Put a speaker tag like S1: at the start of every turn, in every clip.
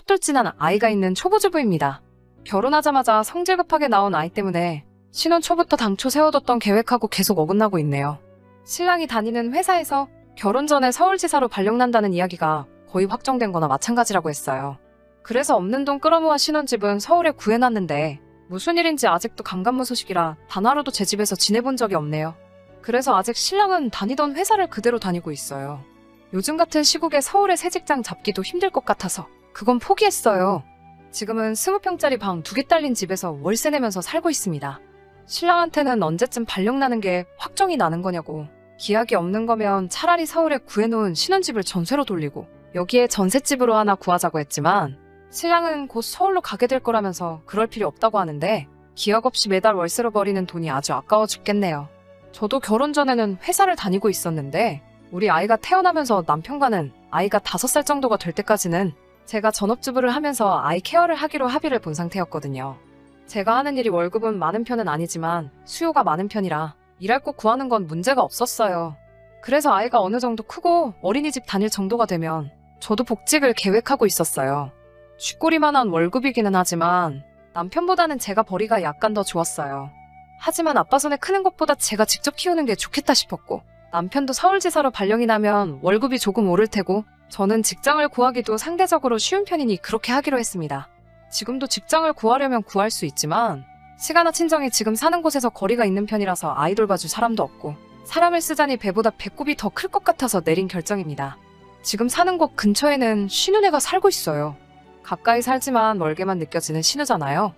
S1: 첫돌진한 아이가 있는 초보주부입니다. 결혼하자마자 성질 급하게 나온 아이 때문에 신혼 초부터 당초 세워뒀던 계획하고 계속 어긋나고 있네요. 신랑이 다니는 회사에서 결혼 전에 서울지사로 발령난다는 이야기가 거의 확정된 거나 마찬가지라고 했어요. 그래서 없는 돈 끌어모아 신혼집은 서울에 구해놨는데 무슨 일인지 아직도 강간무소식이라 단 하루도 제 집에서 지내본 적이 없네요. 그래서 아직 신랑은 다니던 회사를 그대로 다니고 있어요. 요즘 같은 시국에 서울에 새 직장 잡기도 힘들 것 같아서 그건 포기했어요. 지금은 20평짜리 방 2개 딸린 집에서 월세 내면서 살고 있습니다. 신랑한테는 언제쯤 발령나는 게 확정이 나는 거냐고, 기약이 없는 거면 차라리 서울에 구해놓은 신혼집을 전세로 돌리고 여기에 전셋집으로 하나 구하자고 했지만 신랑은 곧 서울로 가게 될 거라면서 그럴 필요 없다고 하는데 기약 없이 매달 월세로 버리는 돈이 아주 아까워 죽겠네요. 저도 결혼 전에는 회사를 다니고 있었는데 우리 아이가 태어나면서 남편과는 아이가 5살 정도가 될 때까지는 제가 전업주부를 하면서 아이 케어를 하기로 합의를 본 상태였거든요. 제가 하는 일이 월급은 많은 편은 아니지만 수요가 많은 편이라 일할 곳 구하는 건 문제가 없었어요. 그래서 아이가 어느 정도 크고 어린이집 다닐 정도가 되면 저도 복직을 계획하고 있었어요. 쥐꼬리만한 월급이기는 하지만 남편보다는 제가 벌이가 약간 더 좋았어요. 하지만 아빠 손에 크는 것보다 제가 직접 키우는 게 좋겠다 싶었고 남편도 서울지사로 발령이 나면 월급이 조금 오를 테고 저는 직장을 구하기도 상대적으로 쉬운 편이니 그렇게 하기로 했습니다. 지금도 직장을 구하려면 구할 수 있지만 시가나 친정이 지금 사는 곳에서 거리가 있는 편이라서 아이 돌봐줄 사람도 없고 사람을 쓰자니 배보다 배꼽이 더 클 것 같아서 내린 결정입니다. 지금 사는 곳 근처에는 신우네가 살고 있어요. 가까이 살지만 멀게만 느껴지는 신우잖아요.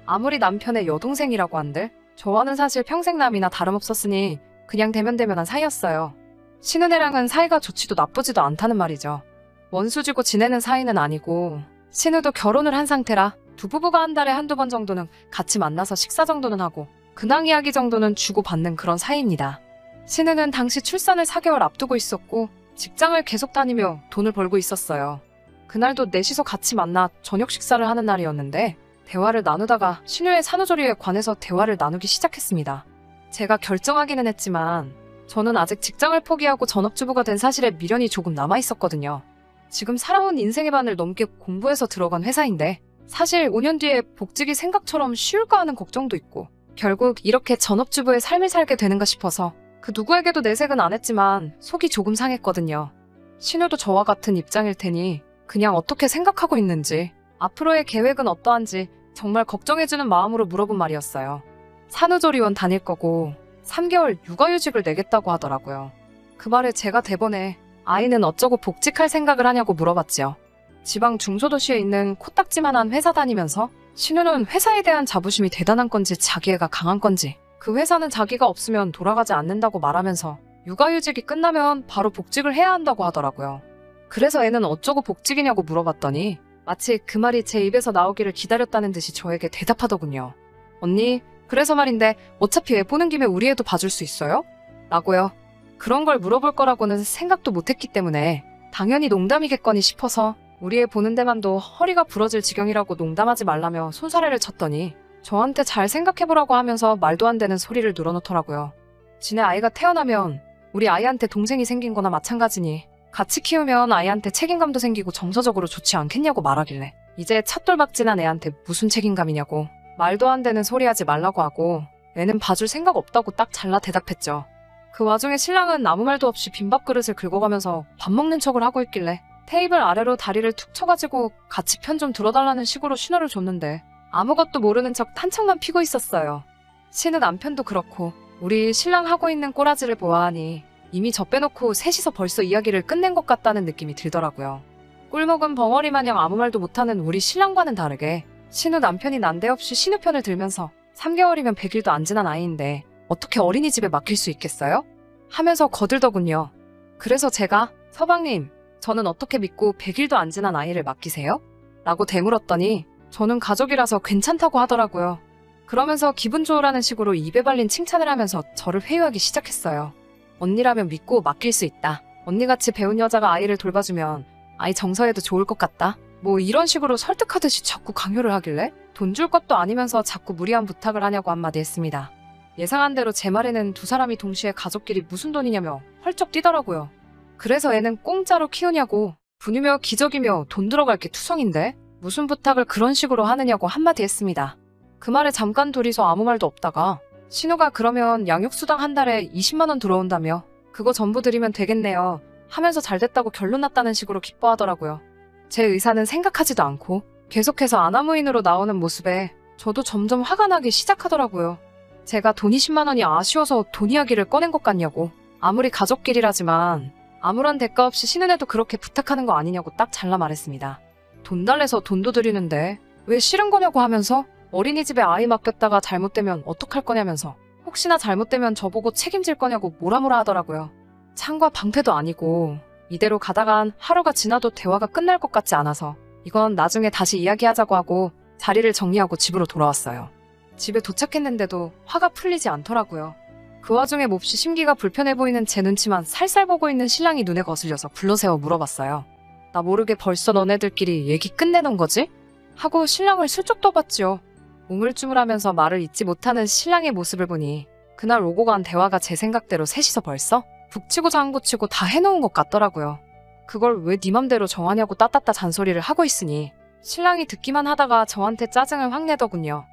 S1: 아무리 남편의 여동생이라고 한들 저와는 사실 평생남이나 다름없었으니 그냥 대면대면한 사이였어요. 신우네랑은 사이가 좋지도 나쁘지도 않다는 말이죠. 원수지고 지내는 사이는 아니고 신우도 결혼을 한 상태라 두 부부가 한 달에 한두 번 정도는 같이 만나서 식사 정도는 하고 근황 이야기 정도는 주고받는 그런 사이입니다. 신우는 당시 출산을 4개월 앞두고 있었고 직장을 계속 다니며 돈을 벌고 있었어요. 그날도 넷이서 같이 만나 저녁 식사를 하는 날이었는데 대화를 나누다가 신우의 산후조리에 관해서 대화를 나누기 시작했습니다. 제가 결정하기는 했지만 저는 아직 직장을 포기하고 전업주부가 된 사실에 미련이 조금 남아있었거든요. 지금 살아온 인생의 반을 넘게 공부해서 들어간 회사인데 사실 5년 뒤에 복직이 생각처럼 쉬울까 하는 걱정도 있고 결국 이렇게 전업주부의 삶을 살게 되는가 싶어서 그 누구에게도 내색은 안 했지만 속이 조금 상했거든요. 신우도 저와 같은 입장일 테니 그냥 어떻게 생각하고 있는지 앞으로의 계획은 어떠한지 정말 걱정해주는 마음으로 물어본 말이었어요. 산후조리원 다닐 거고 3개월 육아휴직을 내겠다고 하더라고요. 그 말에 제가 대번에 아이는 어쩌고 복직할 생각을 하냐고 물어봤지요. 지방 중소도시에 있는 코딱지만한 회사 다니면서 신우는 회사에 대한 자부심이 대단한 건지 자기애가 강한 건지 그 회사는 자기가 없으면 돌아가지 않는다고 말하면서 육아휴직이 끝나면 바로 복직을 해야 한다고 하더라고요. 그래서 애는 어쩌고 복직이냐고 물어봤더니 마치 그 말이 제 입에서 나오기를 기다렸다는 듯이 저에게 대답하더군요. 언니, 그래서 말인데 어차피 애 보는 김에 우리 애도 봐줄 수 있어요? 라고요. 그런 걸 물어볼 거라고는 생각도 못했기 때문에 당연히 농담이겠거니 싶어서 우리 애 보는 데만도 허리가 부러질 지경이라고 농담하지 말라며 손사래를 쳤더니 저한테 잘 생각해보라고 하면서 말도 안 되는 소리를 늘어놓더라고요. 지네 아이가 태어나면 우리 아이한테 동생이 생긴 거나 마찬가지니 같이 키우면 아이한테 책임감도 생기고 정서적으로 좋지 않겠냐고 말하길래 이제 찻돌박진한 애한테 무슨 책임감이냐고 말도 안 되는 소리 하지 말라고 하고 애는 봐줄 생각 없다고 딱 잘라 대답했죠. 그 와중에 신랑은 아무 말도 없이 빈밥그릇을 긁어가면서 밥 먹는 척을 하고 있길래 테이블 아래로 다리를 툭 쳐가지고 같이 편 좀 들어달라는 식으로 신호를 줬는데 아무것도 모르는 척 탄창만 피고 있었어요. 신우 남편도 그렇고 우리 신랑 하고 있는 꼬라지를 보아하니 이미 저 빼놓고 셋이서 벌써 이야기를 끝낸 것 같다는 느낌이 들더라고요. 꿀먹은 벙어리 마냥 아무 말도 못하는 우리 신랑과는 다르게 신우 남편이 난데없이 신우 편을 들면서 3개월이면 100일도 안 지난 아이인데 어떻게 어린이집에 맡길 수 있겠어요? 하면서 거들더군요. 그래서 제가 서방님, 저는 어떻게 믿고 100일도 안 지난 아이를 맡기세요? 라고 되물었더니 저는 가족이라서 괜찮다고 하더라고요. 그러면서 기분 좋으라는 식으로 입에 발린 칭찬을 하면서 저를 회유하기 시작했어요. 언니라면 믿고 맡길 수 있다. 언니같이 배운 여자가 아이를 돌봐주면 아이 정서에도 좋을 것 같다. 뭐 이런 식으로 설득하듯이 자꾸 강요를 하길래 돈 줄 것도 아니면서 자꾸 무리한 부탁을 하냐고 한마디 했습니다. 예상한 대로 제 말에는 두 사람이 동시에 가족끼리 무슨 돈이냐며 펄쩍 뛰더라고요. 그래서 애는 공짜로 키우냐고 분유며 기저귀며 돈 들어갈 게 투성인데 무슨 부탁을 그런 식으로 하느냐고 한마디 했습니다. 그 말에 잠깐 둘이서 아무 말도 없다가 신우가 그러면 양육수당 한 달에 20만 원 들어온다며 그거 전부 드리면 되겠네요 하면서 잘됐다고 결론 났다는 식으로 기뻐하더라고요. 제 의사는 생각하지도 않고 계속해서 아나무인으로 나오는 모습에 저도 점점 화가 나기 시작하더라고요. 제가 돈 20만 원이 아쉬워서 돈 이야기를 꺼낸 것 같냐고. 아무리 가족끼리라지만 아무런 대가 없이 신은혜도 그렇게 부탁하는 거 아니냐고 딱 잘라 말했습니다. 돈 달래서 돈도 드리는데 왜 싫은 거냐고 하면서 어린이집에 아이 맡겼다가 잘못되면 어떡할 거냐면서 혹시나 잘못되면 저보고 책임질 거냐고 뭐라뭐라 하더라고요. 창과 방패도 아니고 이대로 가다간 하루가 지나도 대화가 끝날 것 같지 않아서 이건 나중에 다시 이야기하자고 하고 자리를 정리하고 집으로 돌아왔어요. 집에 도착했는데도 화가 풀리지 않더라고요. 그 와중에 몹시 심기가 불편해 보이는 제 눈치만 살살 보고 있는 신랑이 눈에 거슬려서 불러세워 물어봤어요. 나 모르게 벌써 너네들끼리 얘기 끝내놓은 거지? 하고 신랑을 슬쩍 떠봤지요. 우물쭈물하면서 말을 잇지 못하는 신랑의 모습을 보니 그날 오고 간 대화가 제 생각대로 셋이서 벌써 북치고 장구치고 다 해놓은 것 같더라고요. 그걸 왜 네 맘대로 정하냐고 따따따 잔소리를 하고 있으니 신랑이 듣기만 하다가 저한테 짜증을 확 내더군요.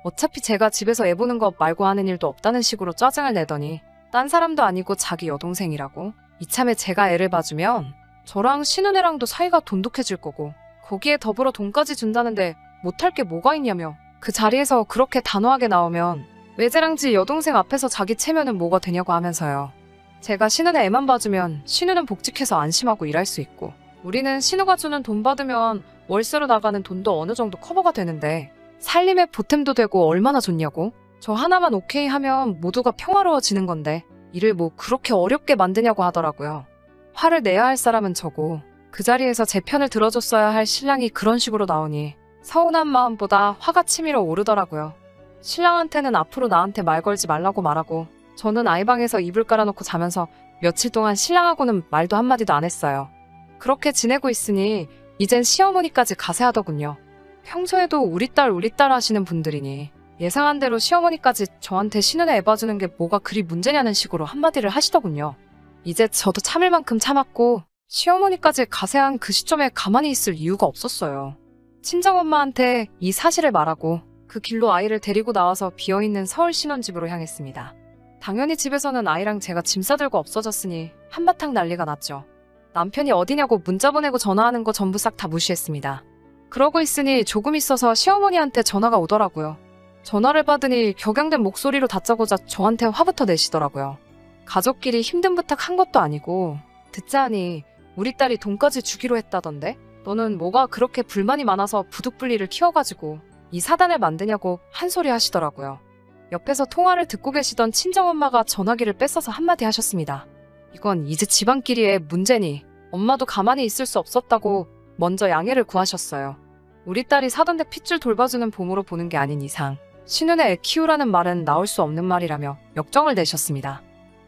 S1: 어차피 제가 집에서 애 보는 것 말고 하는 일도 없다는 식으로 짜증을 내더니 딴 사람도 아니고 자기 여동생이라고. 이참에 제가 애를 봐주면 저랑 신은혜랑도 사이가 돈독해질 거고 거기에 더불어 돈까지 준다는데 못할 게 뭐가 있냐며 그 자리에서 그렇게 단호하게 나오면 외제랑지 여동생 앞에서 자기 체면은 뭐가 되냐고 하면서요. 제가 신은혜 애만 봐주면 신우는 복직해서 안심하고 일할 수 있고 우리는 신우가 주는 돈 받으면 월세로 나가는 돈도 어느 정도 커버가 되는데 살림에 보탬도 되고 얼마나 좋냐고. 저 하나만 오케이 하면 모두가 평화로워지는 건데 일을 뭐 그렇게 어렵게 만드냐고 하더라고요. 화를 내야 할 사람은 저고 그 자리에서 제 편을 들어줬어야 할 신랑이 그런 식으로 나오니 서운한 마음보다 화가 치밀어 오르더라고요. 신랑한테는 앞으로 나한테 말 걸지 말라고 말하고 저는 아이방에서 이불 깔아놓고 자면서 며칠 동안 신랑하고는 말도 한마디도 안 했어요. 그렇게 지내고 있으니 이젠 시어머니까지 가세하더군요. 평소에도 우리 딸 하시는 분들이니 예상한 대로 시어머니까지 저한테 신은혜 애 봐주는 게 뭐가 그리 문제냐는 식으로 한마디를 하시더군요. 이제 저도 참을 만큼 참았고 시어머니까지 가세한 그 시점에 가만히 있을 이유가 없었어요. 친정엄마한테 이 사실을 말하고 그 길로 아이를 데리고 나와서 비어있는 서울 신혼집으로 향했습니다. 당연히 집에서는 아이랑 제가 짐 싸들고 없어졌으니 한바탕 난리가 났죠. 남편이 어디냐고 문자 보내고 전화하는 거 전부 싹 다 무시했습니다. 그러고 있으니 조금 있어서 시어머니한테 전화가 오더라고요. 전화를 받으니 격양된 목소리로 다짜고짜 저한테 화부터 내시더라고요. 가족끼리 힘든 부탁 한 것도 아니고 듣자하니 우리 딸이 돈까지 주기로 했다던데 너는 뭐가 그렇게 불만이 많아서 부득불리를 키워가지고 이 사단을 만드냐고 한 소리 하시더라고요. 옆에서 통화를 듣고 계시던 친정엄마가 전화기를 뺏어서 한마디 하셨습니다. 이건 이제 집안끼리의 문제니 엄마도 가만히 있을 수 없었다고 먼저 양해를 구하셨어요. 우리 딸이 사돈댁 핏줄 돌봐주는 보모로 보는 게 아닌 이상 신은혜 애 키우라는 말은 나올 수 없는 말이라며 역정을 내셨습니다.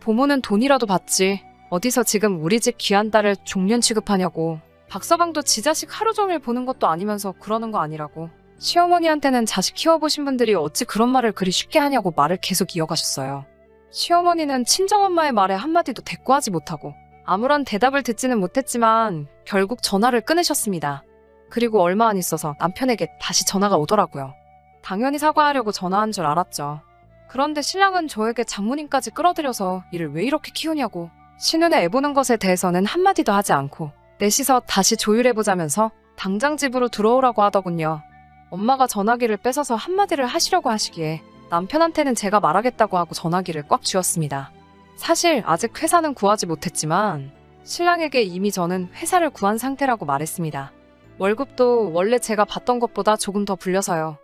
S1: 보모는 돈이라도 받지 어디서 지금 우리 집 귀한 딸을 종년 취급하냐고. 박서방도 지 자식 하루 종일 보는 것도 아니면서 그러는 거 아니라고. 시어머니한테는 자식 키워보신 분들이 어찌 그런 말을 그리 쉽게 하냐고 말을 계속 이어가셨어요. 시어머니는 친정엄마의 말에 한마디도 대꾸하지 못하고 아무런 대답을 듣지는 못했지만 결국 전화를 끊으셨습니다. 그리고 얼마 안 있어서 남편에게 다시 전화가 오더라고요. 당연히 사과하려고 전화한 줄 알았죠. 그런데 신랑은 저에게 장모님까지 끌어들여서 일을 왜 이렇게 키우냐고. 신은혜 애 보는 것에 대해서는 한마디도 하지 않고 넷이서 다시 조율해보자면서 당장 집으로 들어오라고 하더군요. 엄마가 전화기를 뺏어서 한마디를 하시려고 하시기에 남편한테는 제가 말하겠다고 하고 전화기를 꽉 쥐었습니다. 사실 아직 회사는 구하지 못했지만 신랑에게 이미 저는 회사를 구한 상태라고 말했습니다. 월급도 원래 제가 받던 것보다 조금 더 불려서요.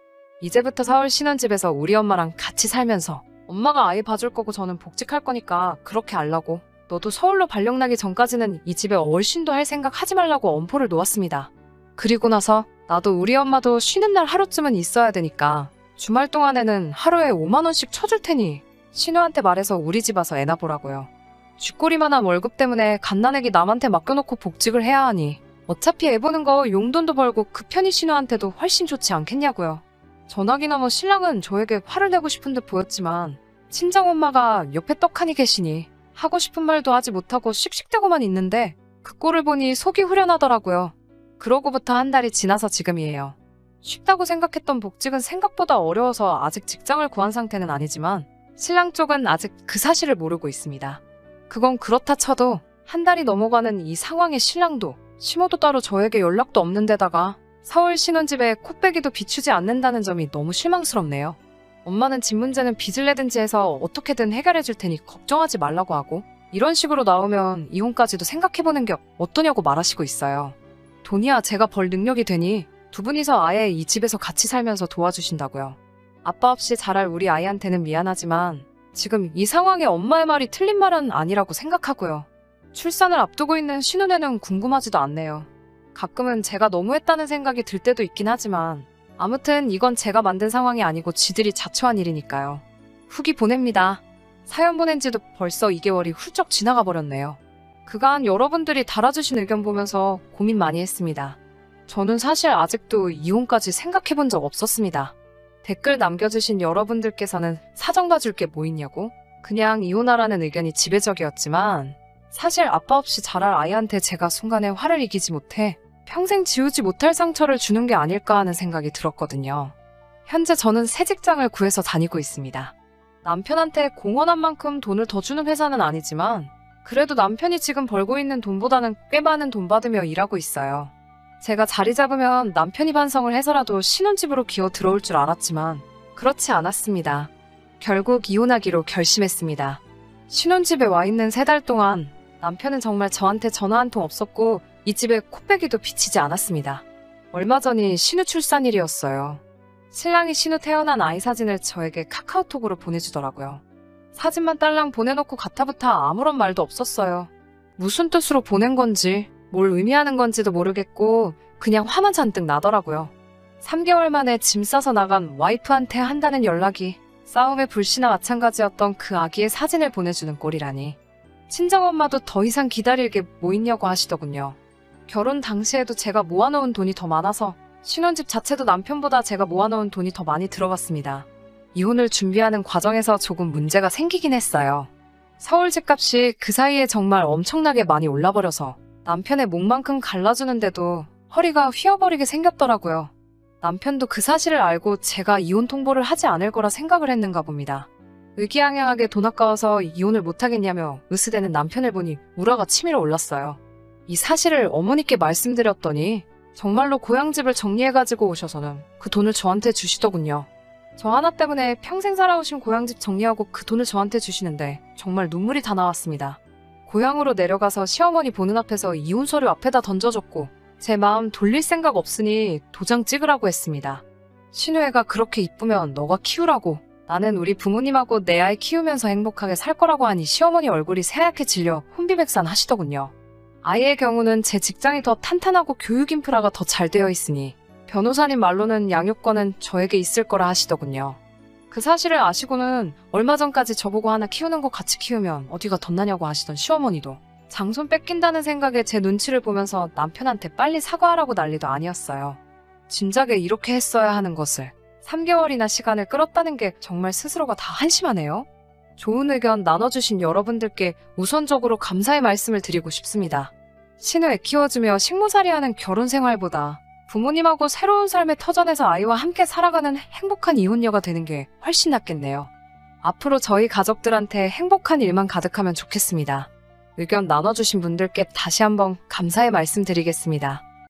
S1: 이제부터 서울 신혼집에서 우리 엄마랑 같이 살면서 엄마가 아이 봐줄 거고 저는 복직할 거니까 그렇게 알라고. 너도 서울로 발령 나기 전까지는 이 집에 얼씬도 할 생각 하지 말라고 엄포를 놓았습니다. 그리고 나서 나도 우리 엄마도 쉬는 날 하루쯤은 있어야 되니까 주말 동안에는 하루에 5만 원씩 쳐줄 테니 신우한테 말해서 우리 집 와서 애나 보라고요. 쥐꼬리만한 월급 때문에 갓난애기 남한테 맡겨놓고 복직을 해야 하니 어차피 애 보는 거 용돈도 벌고 그 편이 신우한테도 훨씬 좋지 않겠냐고요. 전화기나 뭐 신랑은 저에게 화를 내고 싶은 듯 보였지만 친정엄마가 옆에 떡하니 계시니 하고 싶은 말도 하지 못하고 씩씩대고만 있는데 그 꼴을 보니 속이 후련하더라고요. 그러고부터 한 달이 지나서 지금이에요. 쉽다고 생각했던 복직은 생각보다 어려워서 아직 직장을 구한 상태는 아니지만 신랑 쪽은 아직 그 사실을 모르고 있습니다. 그건 그렇다 쳐도 한 달이 넘어가는 이 상황에 신랑도 시모도 따로 저에게 연락도 없는 데다가 서울 신혼집에 코빼기도 비추지 않는다는 점이 너무 실망스럽네요. 엄마는 집 문제는 빚을 내든지 해서 어떻게든 해결해 줄 테니 걱정하지 말라고 하고 이런 식으로 나오면 이혼까지도 생각해보는 게 어떠냐고 말하시고 있어요. 돈이야 제가 벌 능력이 되니 두 분이서 아예 이 집에서 같이 살면서 도와주신다고요. 아빠 없이 자랄 우리 아이한테는 미안하지만 지금 이 상황에 엄마의 말이 틀린 말은 아니라고 생각하고요. 출산을 앞두고 있는 신혼에는 궁금하지도 않네요. 가끔은 제가 너무했다는 생각이 들 때도 있긴 하지만 아무튼 이건 제가 만든 상황이 아니고 지들이 자초한 일이니까요. 후기 보냅니다. 사연 보낸 지도 벌써 2개월이 훌쩍 지나가 버렸네요. 그간 여러분들이 달아주신 의견 보면서 고민 많이 했습니다. 저는 사실 아직도 이혼까지 생각해 본 적 없었습니다. 댓글 남겨주신 여러분들께서는 사정 봐줄 게 뭐 있냐고 그냥 이혼하라는 의견이 지배적이었지만 사실 아빠 없이 자랄 아이한테 제가 순간에 화를 이기지 못해 평생 지우지 못할 상처를 주는 게 아닐까 하는 생각이 들었거든요. 현재 저는 새 직장을 구해서 다니고 있습니다. 남편한테 공헌한 만큼 돈을 더 주는 회사는 아니지만 그래도 남편이 지금 벌고 있는 돈보다는 꽤 많은 돈 받으며 일하고 있어요. 제가 자리 잡으면 남편이 반성을 해서라도 신혼집으로 기어 들어올 줄 알았지만 그렇지 않았습니다. 결국 이혼하기로 결심했습니다. 신혼집에 와 있는 3달 동안 남편은 정말 저한테 전화 한 통 없었고 이 집에 코빼기도 비치지 않았습니다. 얼마 전이 신우 출산일이었어요. 신랑이 신우 태어난 아이 사진을 저에게 카카오톡으로 보내주더라고요. 사진만 딸랑 보내놓고 가타부터 아무런 말도 없었어요. 무슨 뜻으로 보낸 건지 뭘 의미하는 건지도 모르겠고 그냥 화만 잔뜩 나더라고요. 3개월 만에 짐 싸서 나간 와이프한테 한다는 연락이 싸움의 불씨나 마찬가지였던 그 아기의 사진을 보내주는 꼴이라니. 친정엄마도 더 이상 기다릴 게 뭐 있냐고 하시더군요. 결혼 당시에도 제가 모아놓은 돈이 더 많아서 신혼집 자체도 남편보다 제가 모아놓은 돈이 더 많이 들어갔습니다. 이혼을 준비하는 과정에서 조금 문제가 생기긴 했어요. 서울 집값이 그 사이에 정말 엄청나게 많이 올라버려서 남편의 목만큼 갈라주는데도 허리가 휘어버리게 생겼더라고요. 남편도 그 사실을 알고 제가 이혼 통보를 하지 않을 거라 생각을 했는가 봅니다. 의기양양하게 돈 아까워서 이혼을 못하겠냐며 으스대는 남편을 보니 우라가 치밀어 올랐어요. 이 사실을 어머니께 말씀드렸더니 정말로 고향집을 정리해가지고 오셔서는 그 돈을 저한테 주시더군요. 저 하나 때문에 평생 살아오신 고향집 정리하고 그 돈을 저한테 주시는데 정말 눈물이 다 나왔습니다. 고향으로 내려가서 시어머니 보는 앞에서 이혼 서류 앞에다 던져줬고 제 마음 돌릴 생각 없으니 도장 찍으라고 했습니다. 신우애가 그렇게 이쁘면 너가 키우라고 나는 우리 부모님하고 내 아이 키우면서 행복하게 살 거라고 하니 시어머니 얼굴이 새하얗게 질려 혼비백산 하시더군요. 아이의 경우는 제 직장이 더 탄탄하고 교육 인프라가 더 잘 되어 있으니 변호사님 말로는 양육권은 저에게 있을 거라 하시더군요. 그 사실을 아시고는 얼마 전까지 저보고 하나 키우는 거 같이 키우면 어디가 덧나냐고 하시던 시어머니도 장손 뺏긴다는 생각에 제 눈치를 보면서 남편한테 빨리 사과하라고 난리도 아니었어요. 진작에 이렇게 했어야 하는 것을 3개월이나 시간을 끌었다는 게 정말 스스로가 다 한심하네요. 좋은 의견 나눠주신 여러분들께 우선적으로 감사의 말씀을 드리고 싶습니다. 신우애 키워주며 식모살이하는 결혼 생활보다 부모님하고 새로운 삶의 터전에서 아이와 함께 살아가는 행복한 이혼녀가 되는 게 훨씬 낫겠네요. 앞으로 저희 가족들한테 행복한 일만 가득하면 좋겠습니다. 의견 나눠주신 분들께 다시 한번 감사의 말씀 드리겠습니다.